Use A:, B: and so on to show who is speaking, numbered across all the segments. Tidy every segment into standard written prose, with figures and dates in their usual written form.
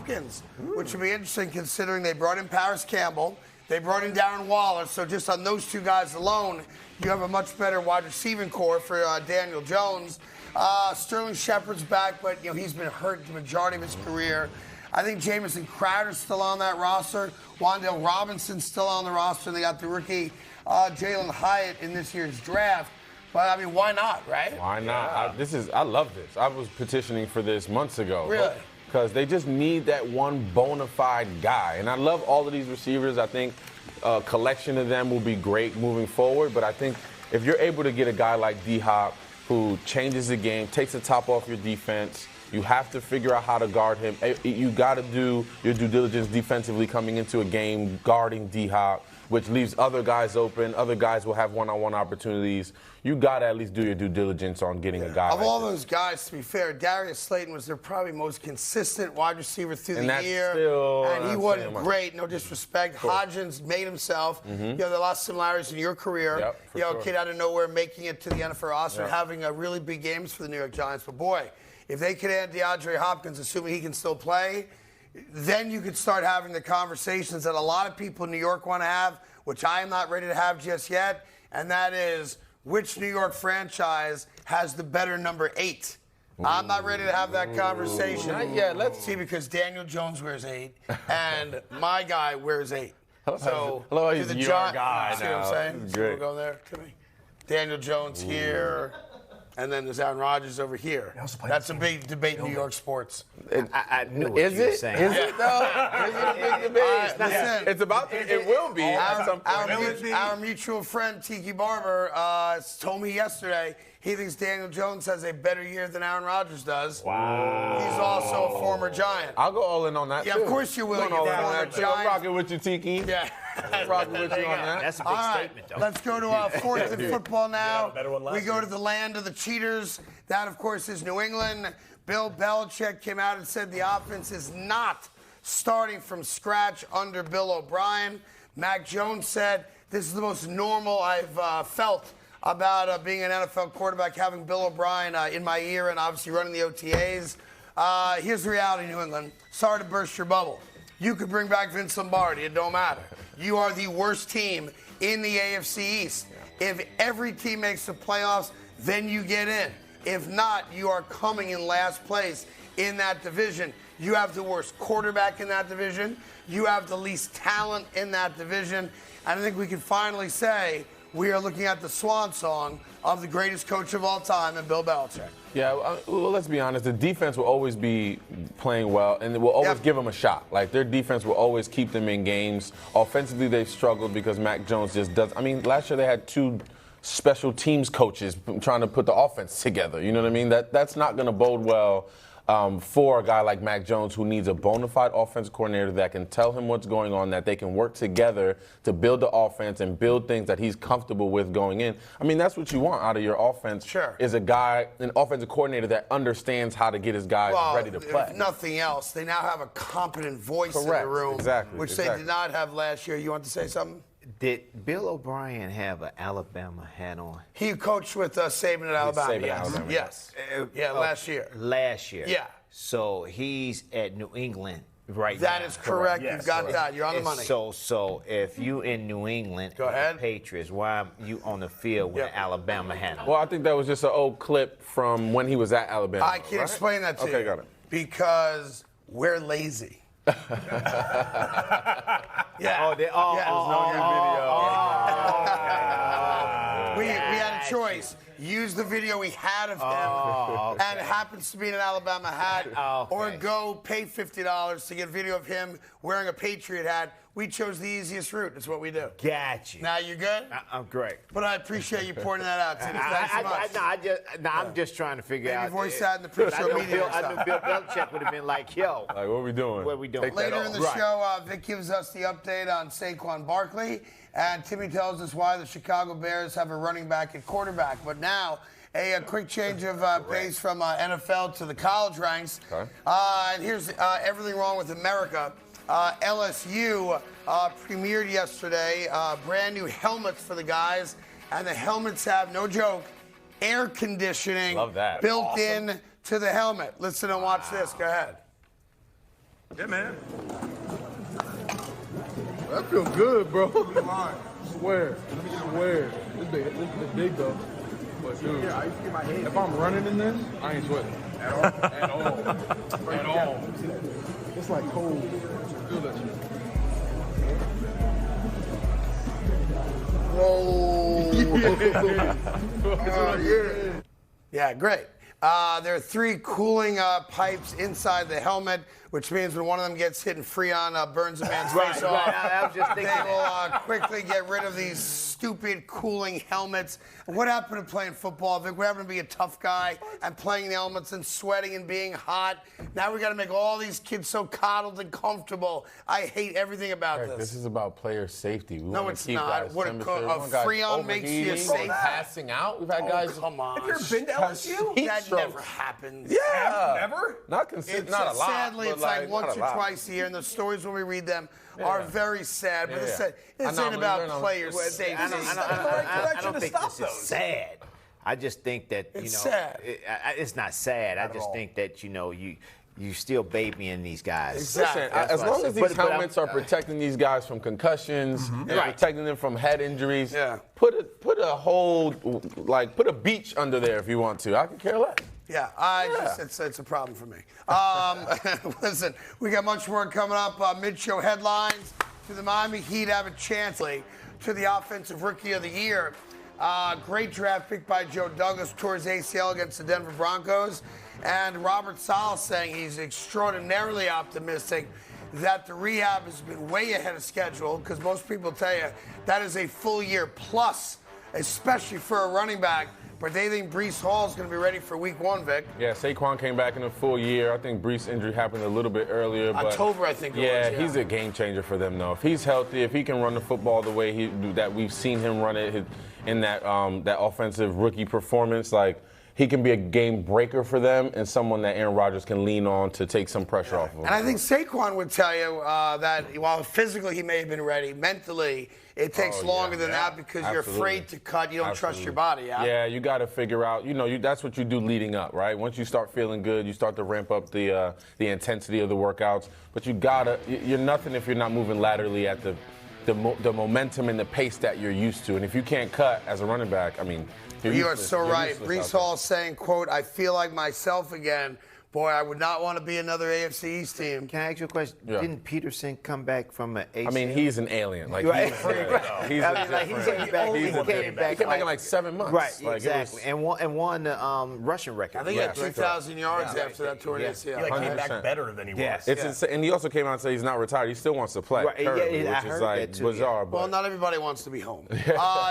A: Hopkins, which would be interesting considering they brought in Paris Campbell. They brought in Darren Waller. So just on those two guys alone, you have a much better wide receiving core for Daniel Jones. Sterling Shepard's back, but he's been hurt the majority of his career. I think Jamison Crowder's still on that roster. Wan'Dale Robinson's still on the roster. They got the rookie Jalen Hyatt in this year's draft. But, I mean, why not, right?
B: Why not? Yeah. I love this. I was petitioning for this months ago.
A: Really?
B: Because they just need that one bona fide guy. And I love all of these receivers. I think a collection of them will be great moving forward. But I think if you're able to get a guy like D-Hop who changes the game, takes the top off your defense, you have to figure out how to guard him. You got to do your due diligence defensively coming into a game, guarding D-Hop, which leaves other guys open. Other guys will have one-on-one opportunities. You got to at least do your due diligence on getting a guy
A: of
B: like
A: all
B: this.
A: those guys, to be fair, Darius Slayton was their probably most consistent wide receiver through
B: And
A: the
B: that's
A: year.
B: still
A: And he
B: not
A: wasn't
B: saying much.
A: great, no disrespect. Hodgins made himself. There are a lot of similarities in your career.
B: Yep, for sure.
A: Kid out of nowhere making it to the NFL roster,
B: Yep.
A: having really big games for the New York Giants. But, boy, if they could add DeAndre Hopkins, assuming he can still play, then you could start having the conversations that a lot of people in New York want to have, which I am not ready to have just yet, and that is which New York franchise has the better number 8. I'm not ready to have that conversation.
B: Not yet. Let's
A: see, because Daniel Jones wears 8, and my guy wears 8. So
B: hello,
A: do
B: he's
A: the
B: your
A: Giants.
B: guy
A: See
B: now.
A: what I'm saying?
B: This is
A: So we'll
B: great.
A: go there, Timmy. Daniel Jones here. And then there's Aaron Rodgers over here. That's a big debate in New York sports.
C: I knew what
B: Is
C: you were
B: it?
C: saying.
B: Is it though? Is it a big debate?
A: Listen,
B: It's about. It will be at some point.
A: our mutual friend Tiki Barber told me yesterday he thinks Daniel Jones has a better year than Aaron Rodgers does.
C: Wow.
A: He's also a former Giant.
B: I'll go all in on that.
A: Yeah,
B: too.
A: of course you will.
B: I'm going
A: You're
B: all in on
A: former
B: that, too. I'm
A: Giant.
B: rocking with you, Tiki.
A: Yeah.
B: I'm rocking with you on that.
C: That's a big
A: All right,
C: statement, though.
A: let's go to fourth in football now.
D: better one last
A: We go
D: year.
A: to the land of the cheaters. That, of course, is New England. Bill Belichick came out and said the offense is not starting from scratch under Bill O'Brien. Mac Jones said, this is the most normal I've felt about being an NFL quarterback, having Bill O'Brien in my ear and obviously running the OTAs. Here's the reality, New England. Sorry to burst your bubble. You could bring back Vince Lombardi. It don't matter. You are the worst team in the AFC East. If every team makes the playoffs, then you get in. If not, you are coming in last place in that division. You have the worst quarterback in that division. You have the least talent in that division. And I think we can finally say we are looking at the swan song of the greatest coach of all time, and Bill Belichick.
B: Yeah, well, let's be honest. The defense will always be playing well, and it will always give them a shot. Like, their defense will always keep them in games. Offensively, they've struggled because Mac Jones just does. I mean, last year they had 2 special teams coaches trying to put the offense together. You know what I mean? That's not going to bode well for a guy like Mac Jones, who needs a bona fide offensive coordinator that can tell him what's going on, that they can work together to build the offense and build things that he's comfortable with going in. I mean, that's what you want out of your offense.
A: Sure.
B: Is an offensive coordinator that understands how to get his guys ready to play.
A: If nothing else, they now have a competent voice in the
B: Correct.
A: room,
B: Exactly.
A: which they did not have last year. You want to say something?
C: Did Bill O'Brien have an Alabama hat on?
A: He coached with Saban at Alabama.
B: Saban at
A: Yes.
B: Alabama.
A: Yes. Yeah, last year.
C: Last year.
A: Yeah.
C: So he's at New England right
A: That
C: now.
A: is correct.
D: Yes,
A: You've got
D: correct.
A: that. You're on the money.
C: So if you in New England,
A: Go ahead.
C: the Patriots, why are you on the field with
A: Yep.
C: an Alabama hat on?
B: Well, I think that was just an old clip from when he was at Alabama.
A: I can explain that to you.
B: Okay, got it.
A: Because we're lazy. Yeah. We had a choice. Use the video we had of him, and it happens to be in an Alabama hat, or go pay $50 to get a video of him wearing a Patriot hat. We chose the easiest route. That's what we do.
C: Got you.
A: Now you good?
C: I'm great.
A: But I appreciate you pointing that out, Tim. Thanks so much.
C: I'm just trying to figure
A: Maybe
C: out.
A: voice that in the pre-show media and
C: I knew
A: stuff.
C: Bill Belichick would have been like, yo.
B: Like, what are we doing?
C: What are we doing?
B: Take that
A: Later in the
B: off.
A: show, Vic gives us the update on Saquon Barkley, and Timmy tells us why the Chicago Bears have a running back at quarterback. But now, a quick change of pace from NFL to the college ranks.
B: Okay.
A: And here's everything wrong with America. LSU premiered yesterday brand new helmets for the guys, and the helmets have, no joke, air conditioning
B: Love that.
A: built in to the helmet. Listen and watch this. Go ahead.
D: Yeah, man.
E: That feels good, bro. Swear. It's big though. But dude, if I'm running in this, I ain't sweating. At all. At all. At all. It's like cold. Feel that shit.
A: Whoa.
E: Yeah.
A: Yeah, great. There are 3 cooling pipes inside the helmet, which means when one of them gets hit and Freon burns a man's face off,
C: I was just
A: they
C: thinking
A: will quickly get rid of these stupid cooling helmets. What happened to playing football, Vic? What happened to being a tough guy and playing the helmets and sweating and being hot? Now we got to make all these kids so coddled and comfortable. I hate everything about this.
B: This is about player safety. We
A: No,
B: wanna
A: it's
B: keep
A: not.
B: guys
A: What a
B: temperature. We want
A: Freon
B: guys
A: makes you
B: overheating,
A: safe.
B: passing out. We've had guys.
A: Come on.
D: Have you ever been to LSU?
B: Heat
A: That
B: strokes.
A: never happens.
B: Yeah.
D: Never?
B: Not consistent. Not a lot.
A: Sadly,
B: but
A: it's like
B: not
A: once
B: a
A: or
B: lot.
A: twice a year, and the stories when we read them are very sad. But this ain't
B: Anomalies,
A: about
B: they're
A: player
B: anomalies.
A: safety.
C: I don't think this is
D: those.
C: sad. I just think that
A: It's sad.
C: It's not sad. I just think that you still babying these guys.
A: Exactly.
B: Listen,
C: That's
B: as
C: what I
B: long
C: said.
B: as these
C: But
B: helmets are protecting these guys from concussions, and
C: Right.
B: protecting them from head injuries,
A: Yeah.
B: put a beach under there if you want to. I could care less.
A: Yeah, it's a problem for me. Listen, we got much more coming up. Mid-show headlines. Do the Miami Heat have a chance to the Offensive Rookie of the Year? Great draft pick by Joe Douglas towards ACL against the Denver Broncos. And Robert Saleh saying he's extraordinarily optimistic that the rehab has been way ahead of schedule, because most people tell you that is a full year plus, especially for a running back. But they think Breece Hall is going to be ready for week 1, Vic.
B: Yeah, Saquon came back in a full year. I think Brees' injury happened a little bit earlier. But
A: October, I think it was, yeah.
B: He's a game changer for them, though. If he's healthy, if he can run the football the way that we've seen him run it in that offensive rookie performance, like, he can be a game breaker for them and someone that Aaron Rodgers can lean on to take some pressure off of him.
A: And I think Saquon would tell you that while physically he may have been ready, mentally it takes longer than that because you're afraid to cut. You don't trust your body.
B: Yeah, you got to figure out. That's what you do leading up, right? Once you start feeling good, you start to ramp up the intensity of the workouts. But you're nothing if you're not moving laterally at the momentum and the pace that you're used to. And if you can't cut as a running back, I mean.
A: You are so right. Breece Hall saying, quote, "I feel like myself again. Boy, I would not want to be another AFC East team."
C: Can I ask you a question?
B: Yeah.
C: Didn't Peterson come back from an ACL?
B: I mean, he's an alien. Like,
C: Right.
B: he's
C: He came back
B: in
C: like
B: like 7 months.
C: Right,
B: Like,
C: exactly. And won the rushing record.
A: I think he had 2,000 yards after that torn ACL.
D: He came
B: 100%.
D: back better than he was.
C: Yes.
B: It's insane. And he also came out and said he's not retired. He still wants to play.
C: Right,
B: currently,
C: I
B: which
C: heard
B: is like
C: that too,
B: bizarre.
A: Well,
B: But
A: not everybody wants to be home.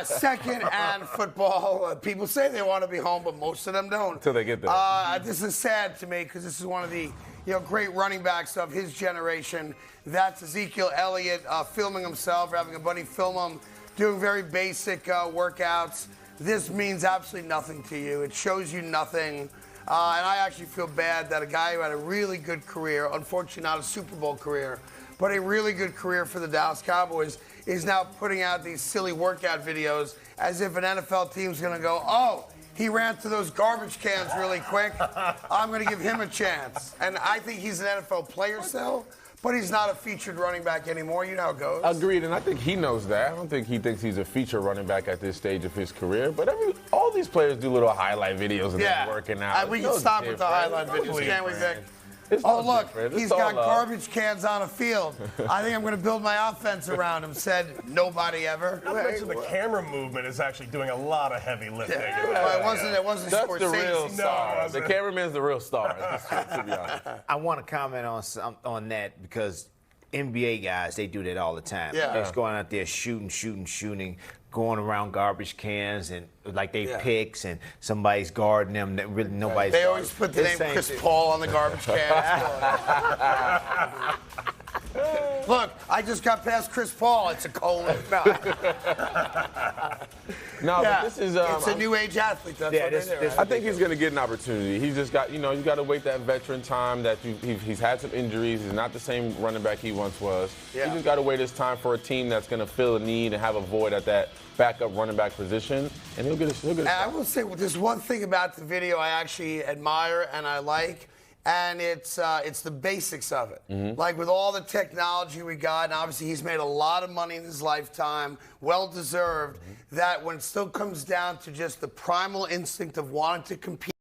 A: Second and football. People say they want to be home, but most of them don't.
B: Until they get there.
A: This is sad to me because this is one of the great running backs of his generation. That's Ezekiel Elliott filming himself, or having a buddy film him, doing very basic workouts. This means absolutely nothing to you. It shows you nothing. And I actually feel bad that a guy who had a really good career, unfortunately not a Super Bowl career, but a really good career for the Dallas Cowboys, is now putting out these silly workout videos as if an NFL team's going to go, "Oh, he ran through those garbage cans really quick. I'm going to give him a chance." And I think he's an NFL player still, but he's not a featured running back anymore. You know how it goes.
B: Agreed, and I think he knows that. I don't think he thinks he's a feature running back at this stage of his career. But all these players do little highlight videos and they're working out.
A: We can stop with the highlight videos, can't we, Vic? Oh, look, he's got garbage cans on a field. I think I'm going to build my offense around him, said nobody ever.
D: Not to mention the camera movement is actually doing a lot lot of heavy lifting.
A: Well, it wasn't
B: That's
A: Scorsese.
B: the real
D: No,
B: star.
D: it
B: The
D: wasn't.
B: cameraman's the real star, to be honest.
C: I want to comment on that because NBA guys, they do that all the time.
A: Yeah.
C: They're just going out there shooting, going around garbage cans and like they picks and somebody's guarding them that really nobody's
A: They
C: guarding.
A: always put the name
C: Same
A: Chris
C: thing.
A: Paul on the garbage can. Look, I just got past Chris Paul. It's a colon.
B: No, but this is.
A: It's a new age athlete. That's what they do.
B: I think he's going to get an opportunity. He's just got, you got to wait that veteran time. That he's had some injuries. He's not the same running back he once was.
A: Yeah.
B: He just got to wait his time for a team that's going to fill a need and have a void at that backup running back position, and he'll get a
A: And I will say, there's one thing about the video I actually admire and I like, and it's the basics of it. Like with all the technology we got, and obviously he's made a lot of money in his lifetime, well deserved. That when it still comes down to just the primal instinct of wanting to compete.